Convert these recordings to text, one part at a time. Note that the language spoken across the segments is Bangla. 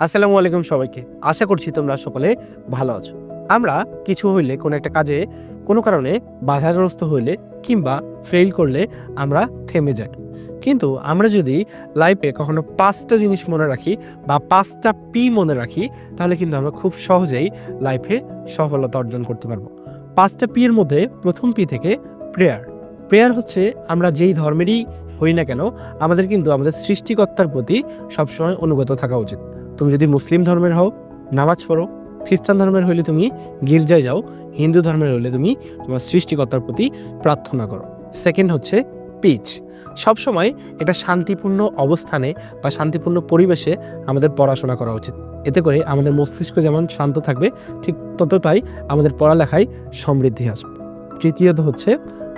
আসসালামু আলাইকুম সবাইকে। আশা করছি তোমরা সকলে ভালো আছো। আমরা কিছু হইলে কোনো একটা কাজে কোনো কারণে বাধাগ্রস্ত হইলে কিংবা ফেইল করলে আমরা থেমে যাই। কিন্তু আমরা যদি লাইফে কখনো ৫টা জিনিস মনে রাখি বা ৫টা পি মনে রাখি তাহলে কিন্তু আমরা খুব সহজেই লাইফে সফলতা অর্জন করতে পারবো। ৫টা পি এর মধ্যে প্রথম পি থেকে প্রেয়ার। প্রেয়ার হচ্ছে আমরা যেই ধর্মেরই হই না কেন আমাদের কিন্তু আমাদের সৃষ্টিকর্তার প্রতি সবসময় অনুগত থাকা উচিত। তুমি যদি মুসলিম ধর্মের হও নামাজ পড়ো, খ্রিস্টান ধর্মের হইলে তুমি গির্জায় যাও, হিন্দু ধর্মের হইলে তুমি তোমার সৃষ্টিকর্তার প্রতি প্রার্থনা করো। সেকেন্ড হচ্ছে পিচ। সবসময় এটা শান্তিপূর্ণ অবস্থানে বা শান্তিপূর্ণ পরিবেশে আমাদের পড়াশোনা করা উচিত। এতে করে আমাদের মস্তিষ্ক যেমন শান্ত থাকবে ঠিক ততটাই আমাদের পড়ালেখায় সমৃদ্ধি আসবে। তৃতীয়ত হচ্ছে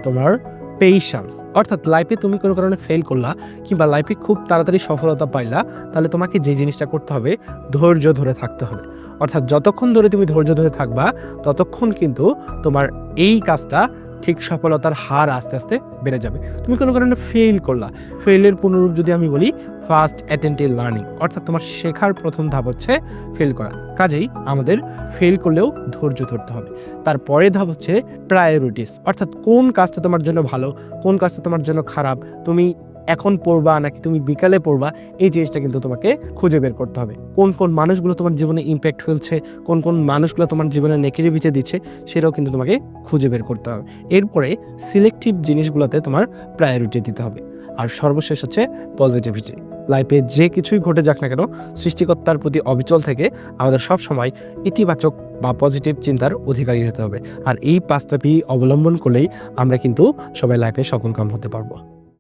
তোমার পেশেন্স, অর্থাৎ লাইফে তুমি কোনো কারণে ফেল করলা কিংবা লাইফে খুব তাড়াতাড়ি সফলতা পাইলা, তাহলে তোমাকে যে জিনিসটা করতে হবে ধৈর্য ধরে থাকতে হবে। অর্থাৎ যতক্ষণ ধরে তুমি ধৈর্য ধরে থাকবা ততক্ষণ কিন্তু তোমার এই কাজটা ঠিক সফলতার হার আস্তে আস্তে বেড়ে যাবে। তুমি কোনো কারণে ফেল করলা, ফেলের পুনরূপ যদি আমি বলি ফার্স্ট অ্যাটেম্পট লার্নিং, অর্থাৎ তোমার শেখার প্রথম ধাপ হচ্ছে ফেল করা। কাজেই আমাদের ফেল করলেও ধৈর্য ধরতে হবে। তারপরে ধাপ হচ্ছে প্রায়োরিটিস, অর্থাৎ কোন কাজটা তোমার জন্য ভালো, কোন কাজটা তোমার জন্য খারাপ, তুমি এখন পড়বা নাকি তুমি বিকালে পড়বা, এই জিনিসটা কিন্তু তোমাকে খুঁজে বের করতে হবে। কোন কোন মানুষগুলো তোমার জীবনে ইম্প্যাক্ট ফেলছে, কোন কোন মানুষগুলো তোমার জীবনে নেগেটিভিটি দিচ্ছে, সেটাও কিন্তু তোমাকে খুঁজে বের করতে হবে। এরপরে সিলেক্টিভ জিনিসগুলোতে তোমার প্রায়োরিটি দিতে হবে। আর সর্বশেষ হচ্ছে পজিটিভিটি। লাইফে যে কিছুই ঘটে যাক না কেন সৃষ্টিকর্তার প্রতি অবিচল থেকে আমাদের সব সময় ইতিবাচক বা পজিটিভ চিন্তার অধিকারী হতে হবে। আর এই ৫টা পি অবলম্বন করলেই আমরা কিন্তু সবাই লাইফে সফলকাম হতে পারবো।